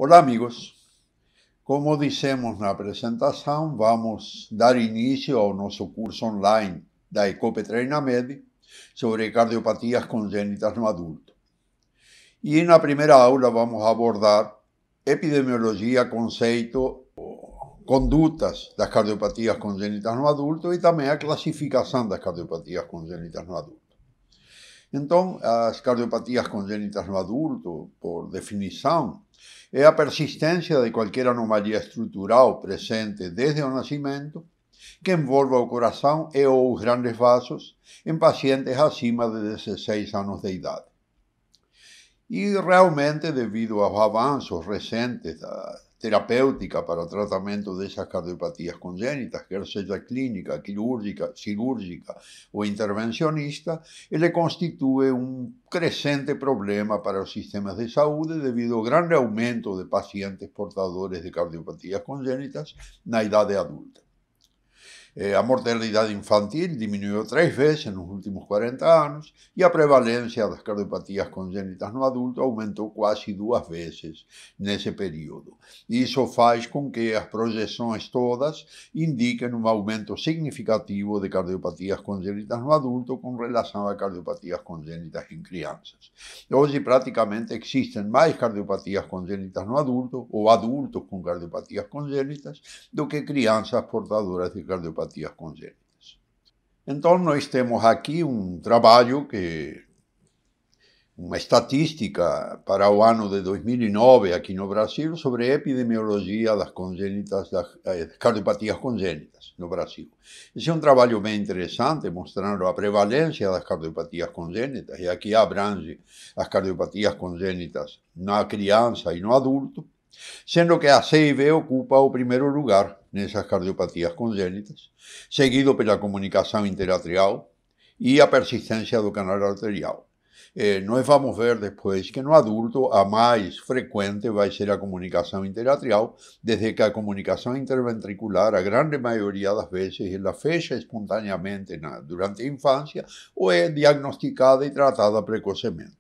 Olá, amigos. Como dissemos na apresentação, vamos dar início ao nosso curso online da Ecope Treinamed sobre cardiopatias congênitas no adulto. E na primeira aula vamos abordar epidemiologia, conceito, condutas das cardiopatias congênitas no adulto e também a classificação das cardiopatias congênitas no adulto. Então, as cardiopatias congênitas no adulto, por definição, é a persistência de qualquer anomalia estrutural presente desde o nascimento que envolva o coração e ou os grandes vasos em pacientes acima de 16 anos de idade. E realmente, devido aos avanços recentes da terapêutica para o tratamento dessas cardiopatias congênitas, quer seja clínica, cirúrgica ou intervencionista, ele constitui um crescente problema para os sistemas de saúde devido ao grande aumento de pacientes portadores de cardiopatias congênitas na idade adulta. A mortalidade infantil diminuiu 3 vezes nos últimos 40 anos e a prevalência das cardiopatias congênitas no adulto aumentou quase 2 vezes nesse período. Isso faz com que as projeções todas indiquem um aumento significativo de cardiopatias congênitas no adulto com relação a cardiopatias congênitas em crianças. Hoje, praticamente, existem mais cardiopatias congênitas no adulto ou adultos com cardiopatias congênitas do que crianças portadoras de cardiopatias congênitas. Então, nós temos aqui um trabalho uma estatística para o ano de 2009 aqui no Brasil sobre a epidemiologia das cardiopatias congênitas no Brasil. Esse é um trabalho bem interessante, mostrando a prevalência das cardiopatias congênitas, e aqui abrange as cardiopatias congênitas na criança e no adulto, sendo que a CIV ocupa o primeiro lugar nessas cardiopatias congênitas, seguido pela comunicação interatrial e a persistência do canal arterial. Nós vamos ver depois que no adulto a mais frequente vai ser a comunicação interatrial, desde que a comunicação interventricular, a grande maioria das vezes, ela fecha espontaneamente durante a infância ou é diagnosticada e tratada precocemente.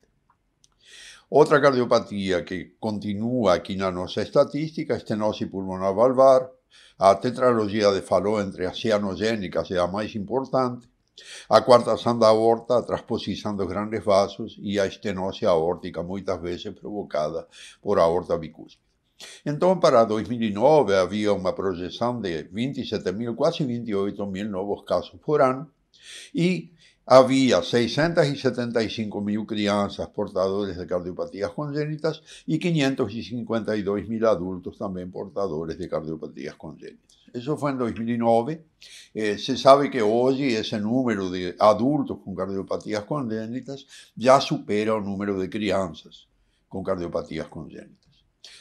Outra cardiopatia que continua aqui na nossa estatística, a estenose pulmonar valvar, a tetralogia de Fallot entre as cianogênicas é a mais importante, a coartação da aorta, a transposição dos grandes vasos e a estenose aórtica, muitas vezes provocada por aorta bicúspide. Então, para 2009, havia uma projeção de 27 mil, quase 28 mil novos casos por ano, e havia 675 mil crianças portadores de cardiopatias congênitas e 552 mil adultos também portadores de cardiopatias congênitas. Isso foi em 2009. Se sabe que hoje esse número de adultos com cardiopatias congênitas já supera o número de crianças com cardiopatias congênitas.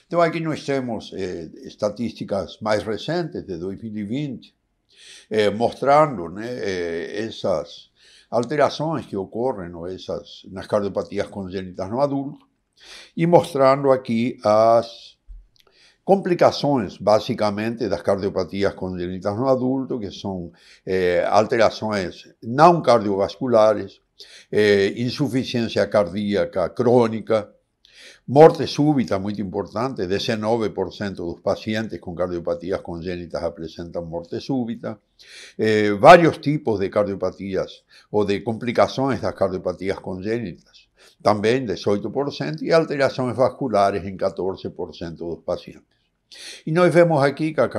Então, aqui nós temos estatísticas mais recentes, de 2020, mostrando essas alterações que ocorrem nas cardiopatias congênitas no adulto e mostrando aqui as complicações, basicamente, das cardiopatias congênitas no adulto, que são alterações não cardiovasculares, insuficiência cardíaca crônica, morte súbita, muito importante, 19% dos pacientes com cardiopatias congênitas apresentam morte súbita, vários tipos de cardiopatias ou de complicações das cardiopatias congênitas, também 18%, e alterações vasculares em 14% dos pacientes. E nós vemos aqui que as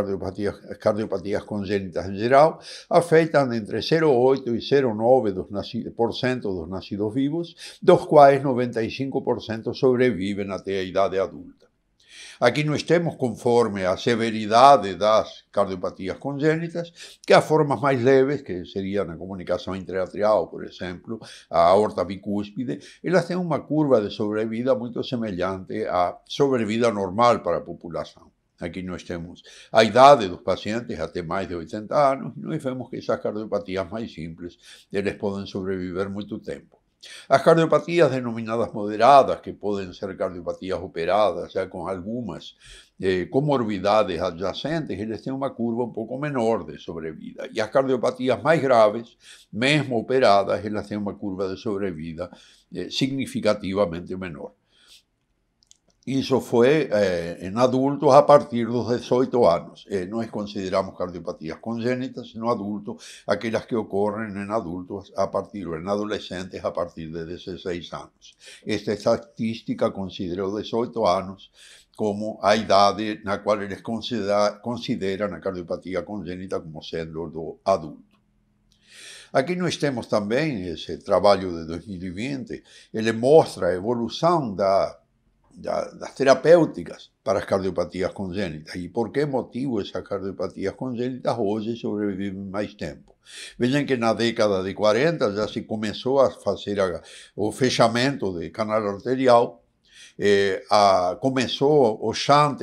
cardiopatias congênitas em geral afetam entre 0,8% e 0,9% dos nascidos vivos, dos quais 95% sobrevivem até a idade adulta. Aqui nós temos, conforme a severidade das cardiopatias congênitas, que as formas mais leves, que seriam a comunicação interatrial, por exemplo, a aorta bicúspide, elas têm uma curva de sobrevida muito semelhante à sobrevida normal para a população. Aqui nós temos a idade dos pacientes até mais de 80 anos, e nós vemos que essas cardiopatias mais simples, eles podem sobreviver muito tempo. As cardiopatias denominadas moderadas, que podem ser cardiopatias operadas, já com algumas comorbidades adyacentes, eles têm uma curva um pouco menor de sobrevida. E as cardiopatias mais graves, mesmo operadas, elas têm uma curva de sobrevida significativamente menor. Isso foi em adultos a partir dos 18 anos. Nós consideramos cardiopatias congênitas no adulto aquelas que ocorrem em adultos a partir, ou em adolescentes a partir de 16 anos. Esta estatística considera os 18 anos como a idade na qual eles consideram a cardiopatia congênita como sendo do adulto. Aqui nós temos também esse trabalho de 2020, ele mostra a evolução das terapêuticas para as cardiopatias congênitas e por que motivo essas cardiopatias congênitas hoje sobrevivem mais tempo. Vejam que na década de 40 já se começou a fazer o fechamento de canal arterial, começou o shunt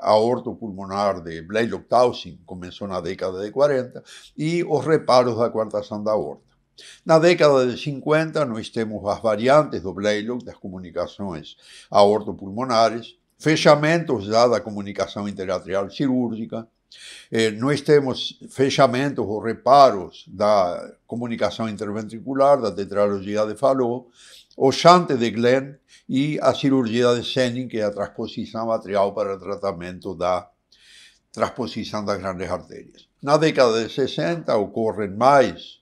aortopulmonar de Blalock-Townsend, começou na década de 40, e os reparos da coartação da aorta. Na década de 50, nós temos as variantes do Blalock, das comunicações aortopulmonares, fechamentos já da comunicação interatrial cirúrgica, nós temos fechamentos ou reparos da comunicação interventricular, da tetralogia de Fallot, o shunt de Glenn e a cirurgia de Senning, que é a transposição atrial para o tratamento da transposição das grandes artérias. Na década de 60 ocorrem mais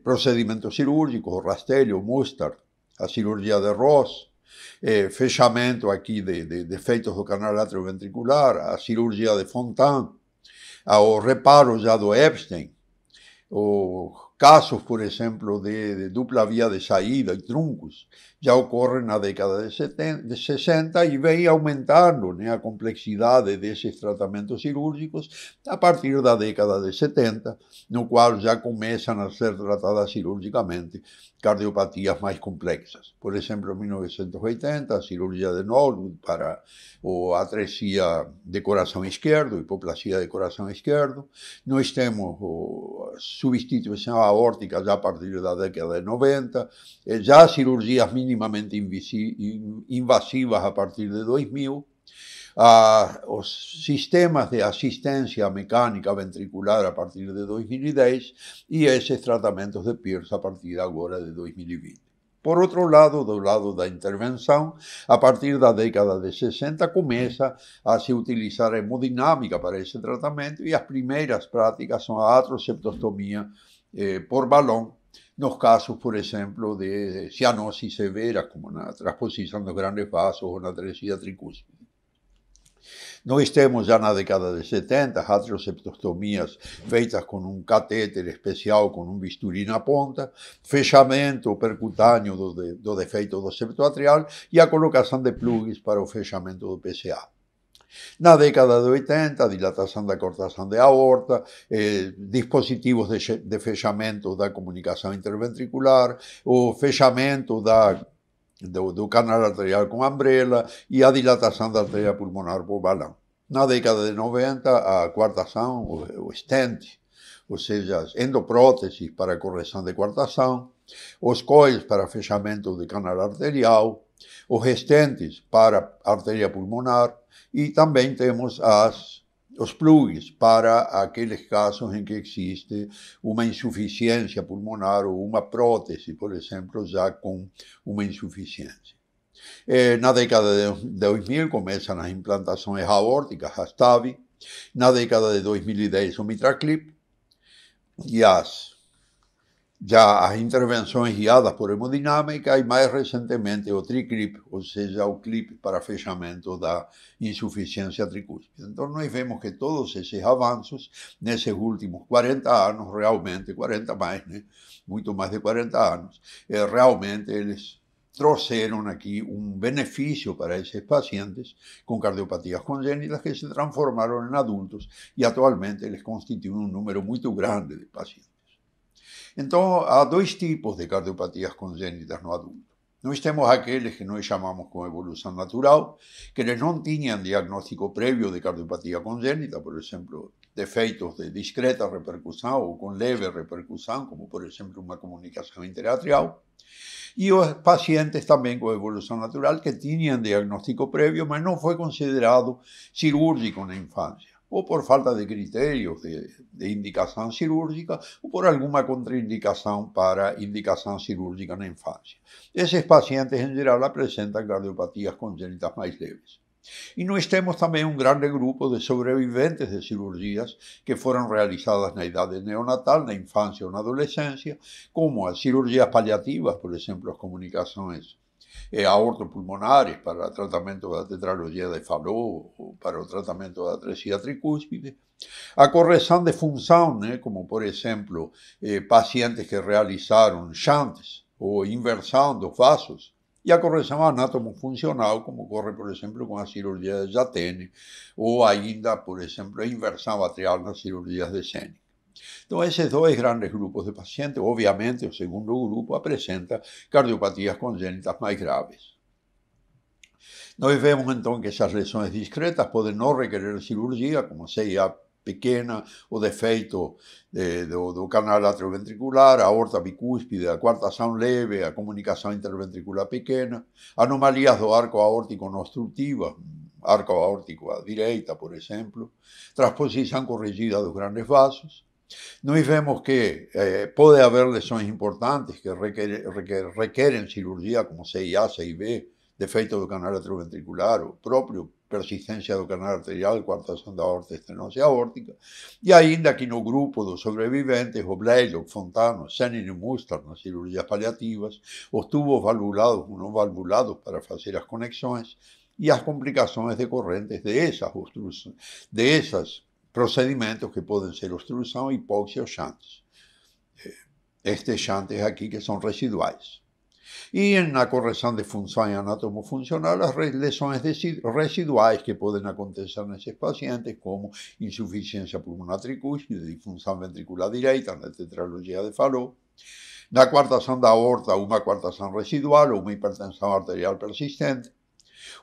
procedimentos cirúrgicos, o Rastelli, o Mustard, a cirurgia de Ross, fechamento aqui de defeitos do canal atrioventricular, a cirurgia de Fontan, o reparo já do Epstein, os casos, por exemplo, de dupla via de saída e truncos, já ocorrem na década de 60 e vem aumentando, né, a complexidade desses tratamentos cirúrgicos a partir da década de 70, no qual já começam a ser tratadas cirurgicamente cardiopatias mais complexas. Por exemplo, em 1980, a cirurgia de Norwood para a atresia de coração esquerdo, hipoplasia de coração esquerdo. Nós temos substituição aórtica já a partir da década de 90, já cirurgias minimamente invasivas a partir de 2000, os sistemas de assistência mecânica ventricular a partir de 2010 e esses tratamentos de Pierce a partir agora de 2020. Por outro lado, do lado da intervenção, a partir da década de 60 começa a se utilizar a hemodinâmica para esse tratamento e as primeiras práticas são a atroseptostomia por balão, nos casos, por exemplo, de cianose severa, como na transposição dos grandes vasos ou na atresia tricúspide. Nós temos já na década de 70 atroseptostomias feitas com um catéter especial, com um bisturi na ponta, fechamento percutâneo do defeito do septo atrial e a colocação de plugs para o fechamento do PCA. Na década de 80, a dilatação da coartação de aorta, dispositivos de fechamento da comunicação interventricular, o fechamento do canal arterial com umbrella e a dilatação da artéria pulmonar por balão. Na década de 90, a coartação, o stent, ou seja, as endopróteses para correção de coartação, os coils para fechamento de canal arterial, os stents para artéria pulmonar e também temos os plugs para aqueles casos em que existe uma insuficiência pulmonar ou uma prótese, por exemplo, já com uma insuficiência. Na década de 2000 começam as implantações aórticas, as TAVI. Na década de 2010 o MitraClip e já as intervenções guiadas por hemodinâmica e mais recentemente o TriClip, ou seja, o clipe para fechamento da insuficiência tricúspide. Então nós vemos que todos esses avanços nesses últimos 40 anos, realmente, 40 mais, né? Muito mais de 40 anos, realmente eles trouxeram aqui um benefício para esses pacientes com cardiopatias congênitas que se transformaram em adultos e atualmente eles constituem um número muito grande de pacientes. Então, há dois tipos de cardiopatias congênitas no adulto. Nós temos aqueles que nós chamamos com evolução natural, que eles não tinham diagnóstico prévio de cardiopatia congênita, por exemplo, defeitos de discreta repercussão ou com leve repercussão, como por exemplo uma comunicação interatrial. E os pacientes também com evolução natural que tinham diagnóstico prévio, mas não foi considerado cirúrgico na infância. o por falta de criterios de indicación cirúrgica, o por alguna contraindicación para indicación cirúrgica en la infancia. Esos pacientes en general presentan cardiopatías congénitas más leves. Y no temos también un grande grupo de sobrevivientes de cirugías que fueron realizadas en la edad neonatal, en la infancia o en la adolescencia, como las cirugías paliativas, por ejemplo, las comunicaciones aortopulmonares para el tratamiento de la tetralogía de Fallot o para el tratamiento de la atresia tricúspide, a corrección de función, como por ejemplo pacientes que realizaron shunts o inversión de los vasos, y a correção anatomofuncional, como ocorre, por exemplo, com a cirurgia de Jatene, ou ainda, por exemplo, a inversão atrial nas cirurgias de Schenck. Então, esses dois grandes grupos de pacientes, obviamente, o segundo grupo apresenta cardiopatias congênitas mais graves. Nós vemos, então, que essas lesões discretas podem não requerer cirurgia, como CIA pequena, o defeito do canal atrioventricular, a aorta bicúspide, a coartação leve, a comunicação interventricular pequena, anomalias do arco aórtico não obstrutiva, arco aórtico à direita, por exemplo, transposição corrigida dos grandes vasos. Nós vemos que pode haver lesões importantes que requerem cirurgia, como CIA, CIB, defeito do canal atrioventricular, o próprio persistência do canal arterial, coartação da aorta, estenose aórtica, e ainda aqui no grupo dos sobreviventes, o Blaylock, Fontano, Sennin e Mustard, nas cirurgias paliativas, os tubos valvulados ou não valvulados para fazer as conexões, e as complicações decorrentes desses procedimentos que podem ser obstrução, hipóxia ou shunts. Estes shunts aqui que são residuais. E na correção de função anatomofuncional, as lesões residuais que podem acontecer nesses pacientes, como insuficiência pulmonar tricúspide, disfunção ventricular direita, na tetralogia de Fallot, na coartação da aorta, uma coartação residual ou uma hipertensão arterial persistente,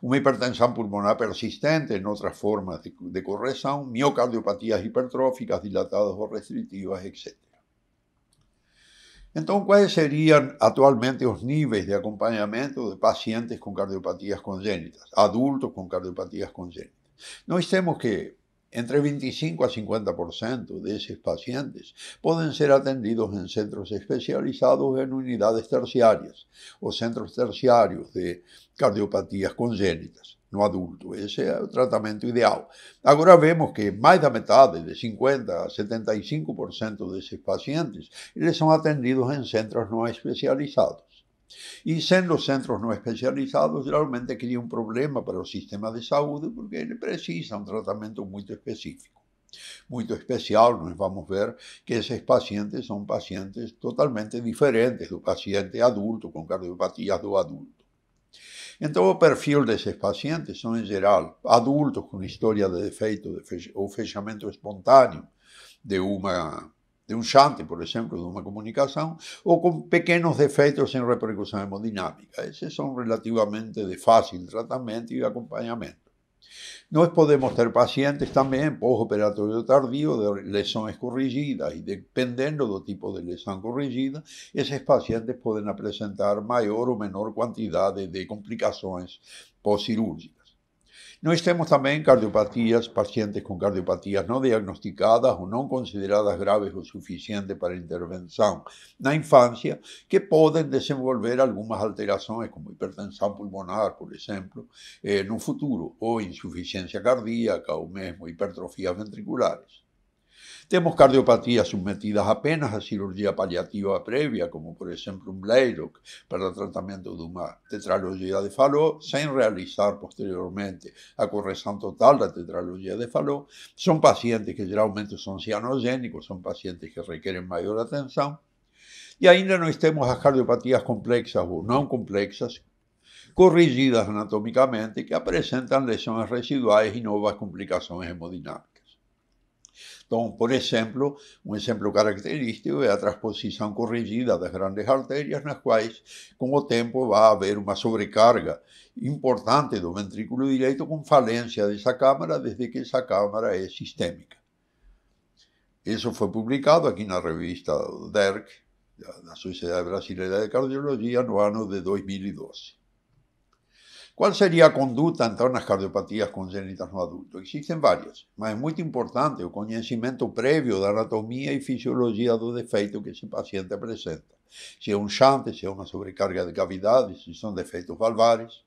uma hipertensão pulmonar persistente em outras formas de correção, miocardiopatias hipertróficas, dilatadas ou restritivas, etc. Então, quais seriam atualmente os níveis de acompanhamento de pacientes com cardiopatias congênitas, adultos com cardiopatias congênitas? Nós temos que entre 25% a 50% desses pacientes podem ser atendidos em centros especializados em unidades terciárias, os centros terciários de cardiopatias congênitas no adulto. Esse é o tratamento ideal. Agora vemos que mais da metade, de 50% a 75% desses pacientes, eles são atendidos em centros não especializados. E sendo centros não especializados, geralmente cria um problema para o sistema de saúde, porque ele precisa um tratamento muito específico, muito especial. Nós vamos ver que esses pacientes são pacientes totalmente diferentes do paciente adulto, com cardiopatias do adulto. Então, o perfil desses pacientes são, em geral, adultos com história de defeito ou fechamento espontâneo de um shunt, por exemplo, de uma comunicação, ou com pequenos defeitos em repercussão hemodinâmica. Esses são relativamente de fácil tratamento e acompanhamento. Nós podemos ter pacientes também pós-operatório tardio de lesões corrigidas, e dependendo do tipo de lesão corrigida, esses pacientes podem apresentar maior ou menor quantidade de complicações pós-cirúrgicas. Nós temos também cardiopatias, pacientes com cardiopatias não diagnosticadas ou não consideradas graves o suficiente para intervenção na infância, que podem desenvolver algumas alterações, como hipertensão pulmonar, por exemplo, no futuro, ou insuficiência cardíaca, ou mesmo hipertrofias ventriculares. Temos cardiopatias submetidas apenas a cirurgia paliativa prévia, como por exemplo um Blaylock, para o tratamento de uma tetralogia de Fallot, sem realizar posteriormente a correção total da tetralogia de Fallot. São pacientes que geralmente são cianogênicos, são pacientes que requerem maior atenção. E ainda nós temos as cardiopatias complexas ou não complexas, corrigidas anatomicamente, que apresentam lesões residuais e novas complicações hemodinâmicas. Então, por exemplo, um exemplo característico é a transposição corrigida das grandes artérias, nas quais, com o tempo, vai haver uma sobrecarga importante do ventrículo direito com falência dessa câmara, desde que essa câmara é sistêmica. Isso foi publicado aqui na revista DERC, da Sociedade Brasileira de Cardiologia, no ano de 2012. Qual seria a conduta, então, nas cardiopatias congênitas no adulto? Existem várias, mas é muito importante o conhecimento prévio da anatomia e fisiologia do defeito que esse paciente apresenta. Se é um shunt, se é uma sobrecarga de cavidades, se são defeitos valvares.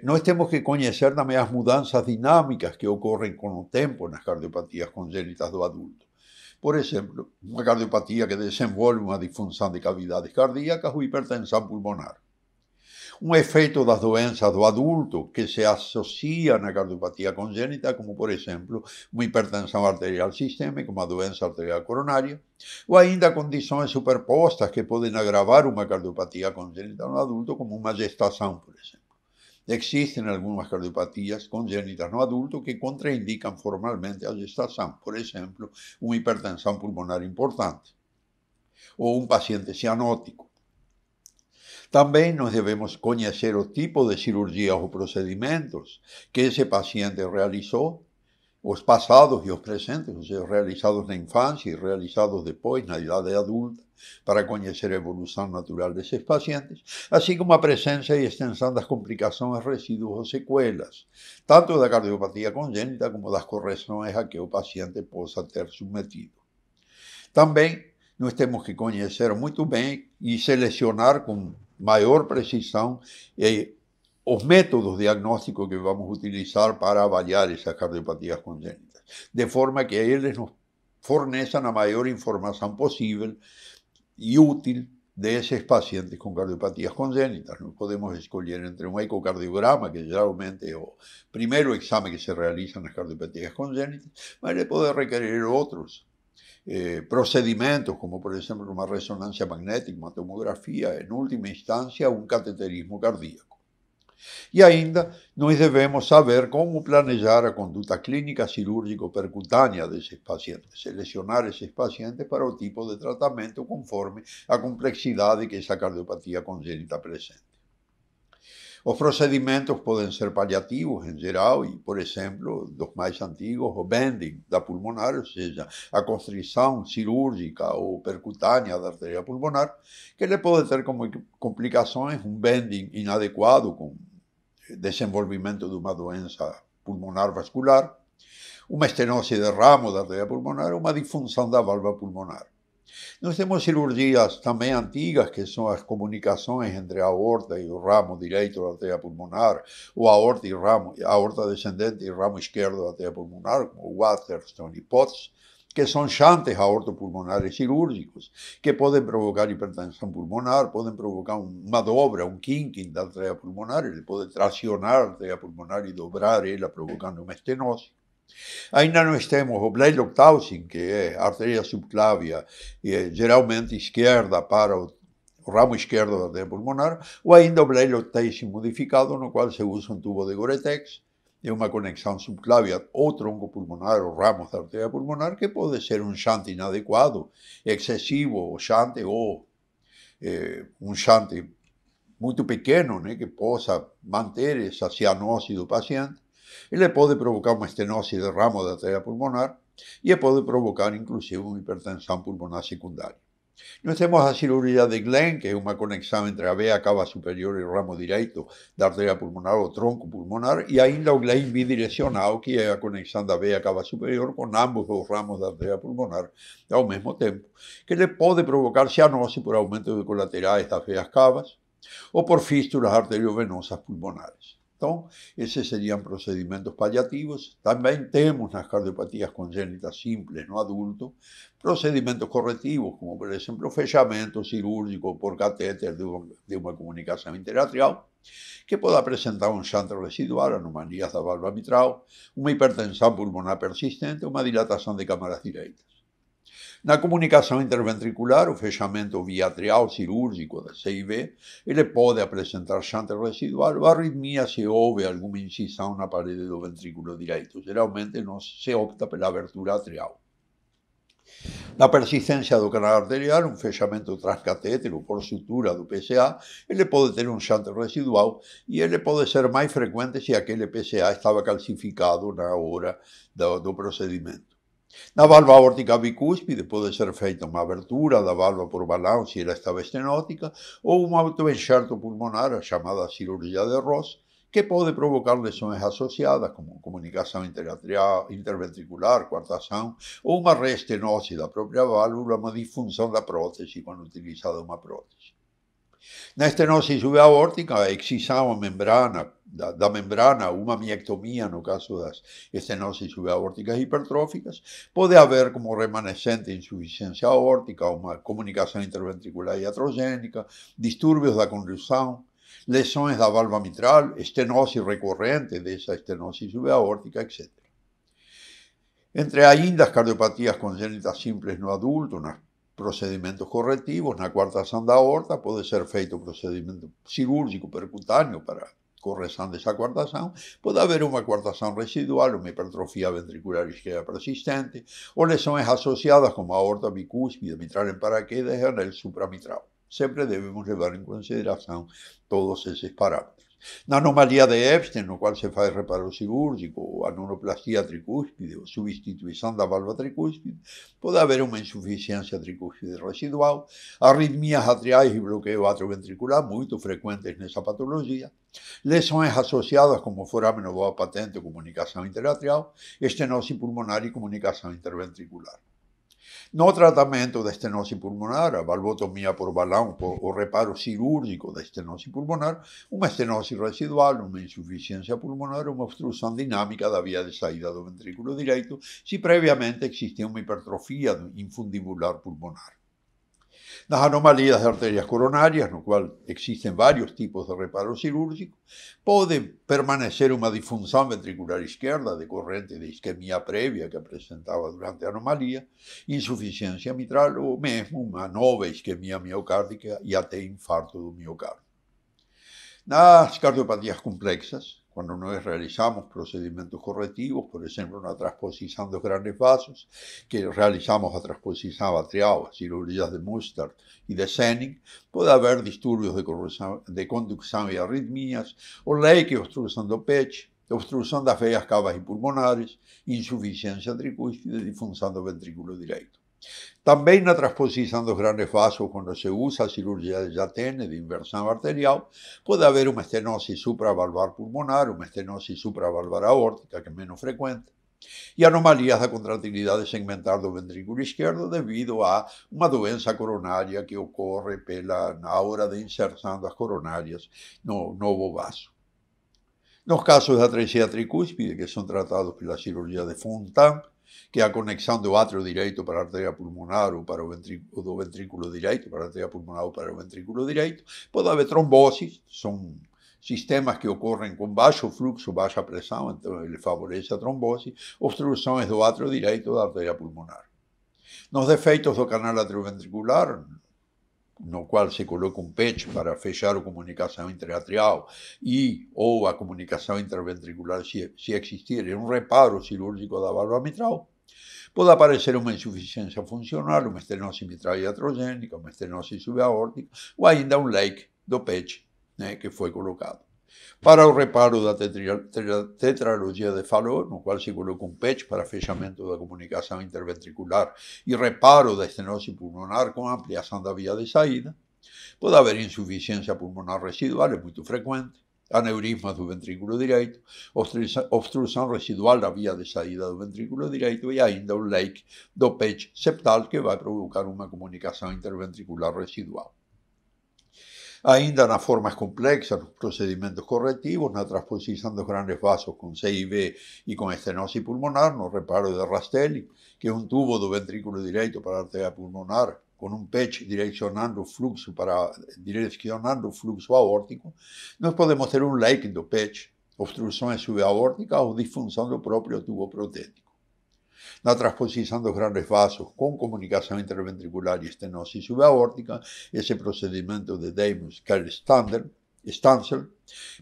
Nós temos que conhecer também as mudanças dinâmicas que ocorrem com o tempo nas cardiopatias congênitas do adulto. Por exemplo, uma cardiopatia que desenvolve uma disfunção de cavidades cardíacas ou hipertensão pulmonar. Um efeito das doenças do adulto que se associa na cardiopatia congênita, como, por exemplo, uma hipertensão arterial sistêmica, uma doença arterial coronária, ou ainda condições superpostas que podem agravar uma cardiopatia congênita no adulto, como uma gestação, por exemplo. Existem algumas cardiopatias congênitas no adulto que contraindicam formalmente a gestação, por exemplo, uma hipertensão pulmonar importante, ou um paciente cianótico. Também nós devemos conhecer o tipo de cirurgias ou procedimentos que esse paciente realizou, os passados e os presentes, os realizados na infância e realizados depois, na idade adulta, para conhecer a evolução natural desses pacientes, assim como a presença e extensão das complicações, resíduos ou sequelas, tanto da cardiopatia congênita como das correções a que o paciente possa ter submetido. Também nós temos que conhecer muito bem e selecionar com maior precisão os métodos diagnósticos que vamos utilizar para avaliar essas cardiopatias congênitas, de forma que eles nos forneçam a maior informação possível e útil desses pacientes com cardiopatias congênitas. Nós podemos escolher entre um ecocardiograma, que geralmente é o primeiro exame que se realiza nas cardiopatias congênitas, mas ele pode requerer outros procedimentos, como por exemplo uma ressonância magnética, uma tomografia, em última instância um cateterismo cardíaco. E ainda, nós devemos saber como planejar a conduta clínica cirúrgico-percutânea desses pacientes, selecionar esses pacientes para o tipo de tratamento conforme a complexidade que essa cardiopatia congênita apresenta. Os procedimentos podem ser paliativos em geral e, por exemplo, dos mais antigos, o bending da pulmonar, ou seja, a constrição cirúrgica ou percutânea da artéria pulmonar, que ele pode ter como complicações um bending inadequado com desenvolvimento de uma doença pulmonar vascular, uma estenose de ramo da artéria pulmonar ou uma disfunção da válvula pulmonar. Nós temos cirurgias também antigas, que são as comunicações entre a aorta e o ramo direito da artéria pulmonar, ou a aorta descendente e ramo esquerdo da artéria pulmonar, como Waterstone e Potts, que são shunts aortopulmonares cirúrgicos, que podem provocar hipertensão pulmonar, podem provocar uma dobra, um kinking da artéria pulmonar, ele pode tracionar a artéria pulmonar e dobrar ela, provocando uma estenose. Ainda nós temos o Blalock-Townsend, que é a artéria subclávia, geralmente esquerda para o ramo esquerdo da artéria pulmonar, ou ainda o Blalock-Townsend modificado, no qual se usa um tubo de Goretex, é uma conexão subclávia ou tronco pulmonar ou ramos da artéria pulmonar, que pode ser um shunt inadequado, excessivo, o shunt, ou um shunt muito pequeno, né, que possa manter essa cianose do paciente. Ele pode provocar uma estenose de ramo da artéria pulmonar e pode provocar, inclusive, uma hipertensão pulmonar secundária. Nós temos a cirurgia de Glenn, que é uma conexão entre a veia cava superior e o ramo direito da artéria pulmonar ou tronco pulmonar, e ainda o Glenn bidirecional, que é a conexão da veia cava superior com ambos os ramos da artéria pulmonar ao mesmo tempo, que ele pode provocar cianose por aumento de colaterais das veias cavas ou por fístulas arteriovenosas pulmonares. Então, esses seriam procedimentos paliativos. Também temos nas cardiopatias congênitas simples no adulto procedimentos corretivos, como por exemplo o fechamento cirúrgico por catéter de uma comunicação interatrial, que pode apresentar um shunt residual, anomalias da válvula mitral, uma hipertensão pulmonar persistente, uma dilatação de câmaras direitas. Na comunicação interventricular, o fechamento biatrial cirúrgico da CIV, ele pode apresentar shunt residual ou arritmia se houve alguma incisão na parede do ventrículo direito. Geralmente não se opta pela abertura atrial. Na persistência do canal arterial, um fechamento transcatétero por sutura do PCA, ele pode ter um shunt residual e ele pode ser mais frequente se aquele PCA estava calcificado na hora do procedimento. Na válvula aórtica bicúspide pode ser feita uma abertura da válvula por balão se ela estava estenótica ou um autoenxerto pulmonar, a chamada cirurgia de Ross, que pode provocar lesões associadas, como comunicação interventricular, coartação, ou uma reestenose da própria válvula, uma disfunção da prótese, quando utilizada uma prótese. Na estenose subaórtica, a excisão da membrana, uma miectomia, no caso das estenoses subaórticas hipertróficas, pode haver como remanescente insuficiência aórtica, uma comunicação interventricular iatrogênica, distúrbios da condução, lesões da válvula mitral, estenose recorrente dessa estenose subaórtica, etc. Entre ainda as cardiopatias congênitas simples no adulto, nas procedimentos corretivos, na coartação da aorta, pode ser feito procedimento cirúrgico percutâneo para correção dessa coartação, pode haver uma coartação residual, uma hipertrofia ventricular isquémica persistente, ou lesões associadas como a aorta bicúspide, mitral em paraquedas e anel supramitral. Sempre devemos levar em consideração todos esses parâmetros. Na anomalia de Epstein, no qual se faz reparo cirúrgico, ou anuloplastia tricúspide, ou substituição da válvula tricúspide, pode haver uma insuficiência tricúspide residual, arritmias atriais e bloqueio atrioventricular, muito frequentes nessa patologia, lesões associadas como foramen oval patente ou comunicação interatrial, estenose pulmonar e comunicação interventricular. No tratamento da estenose pulmonar, a valvotomia por balão ou reparo cirúrgico da estenose pulmonar, uma estenose residual, uma insuficiência pulmonar, uma obstrução dinâmica da via de saída do ventrículo direito, se previamente existia uma hipertrofia infundibular pulmonar. Nas anomalias de arterias coronárias, no qual existem vários tipos de reparo cirúrgico, pode permanecer uma disfunção ventricular esquerda decorrente de isquemia prévia que apresentava durante a anomalia, insuficiência mitral ou mesmo uma nova isquemia miocárdica e até infarto do miocárdio. Nas cardiopatias complexas, quando nós realizamos procedimentos corretivos, por exemplo, na transposição dos grandes vasos, que realizamos a transposição atrial, as cirurgias de Mustard e de Senning, pode haver distúrbios de condução e arritmias, ou leque, obstrução do pecho, obstrução das veias cavas e pulmonares, insuficiência tricúspide e disfunção do ventrículo direito. Também na transposição dos grandes vasos, quando se usa a cirurgia de Jatene, de inversão arterial, pode haver uma estenose supravalvar pulmonar, uma estenose supravalvar aórtica, que é menos frequente, e anomalias da contratilidade segmentar do ventrículo esquerdo devido a uma doença coronária que ocorre na hora de inserção das coronárias no novo vaso. Nos casos de atresia tricúspide, que são tratados pela cirurgia de Fontan, que é a conexão do átrio direito para a artéria pulmonar ou para do ventrículo direito, para a artéria pulmonar ou para o ventrículo direito, pode haver tromboses, são sistemas que ocorrem com baixo fluxo, baixa pressão, então ele favorece a trombose, obstruções do átrio direito da artéria pulmonar. Nos defeitos do canal atrioventricular, no qual se coloca um patch para fechar a comunicação interatrial ou a comunicação interventricular, se existir, um reparo cirúrgico da válvula mitral, pode aparecer uma insuficiência funcional, uma estenose mitral iatrogênica, uma estenose subaórtica, ou ainda um leak do patch, que foi colocado. Para o reparo da tetralogia de Fallot, no qual se coloca um patch para fechamento da comunicação interventricular e reparo da estenose pulmonar com ampliação da via de saída, pode haver insuficiência pulmonar residual, é muito frequente, aneurismas do ventrículo direito, obstrução residual da via de saída do ventrículo direito e ainda um leak do patch septal que vai provocar uma comunicação interventricular residual. Ainda nas formas complexas, nos procedimentos corretivos, na transposição dos grandes vasos com CIV e com estenose pulmonar, no reparo de Rastelli, que é um tubo do ventrículo direito para a artéria pulmonar, com um patch direcionando o fluxo aórtico, nós podemos ter um leak do patch, obstruções subaórticas ou disfunção do próprio tubo protético. Na transposição dos grandes vasos com comunicação interventricular e estenose subaórtica, esse procedimento de Demus-Stansel,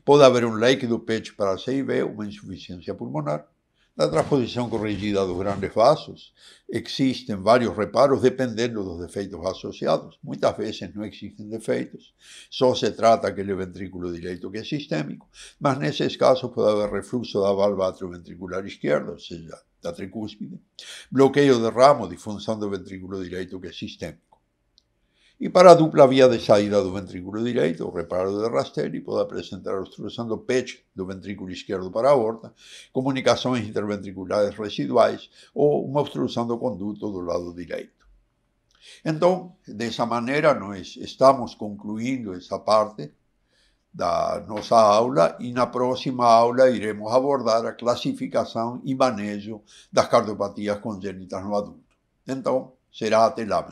pode haver um leak do pecho para a CIV, uma insuficiência pulmonar. Na transposição corrigida dos grandes vasos, existem vários reparos dependendo dos defeitos associados. Muitas vezes não existem defeitos, só se trata aquele ventrículo direito que é sistêmico, mas nesses casos pode haver refluxo da válvula atrioventricular esquerda, ou seja, da tricúspide, bloqueio de ramo, disfunção do ventrículo direito que é sistêmico. E para a dupla via de saída do ventrículo direito, o reparo de Rastelli pode apresentar obstrução do pecho do ventrículo esquerdo para a aorta, comunicações interventriculares residuais ou uma obstrução do conduto do lado direito. Então, dessa maneira, nós estamos concluindo essa parte da nossa aula e na próxima aula iremos abordar a classificação e manejo das cardiopatias congênitas no adulto. Então, será até lá.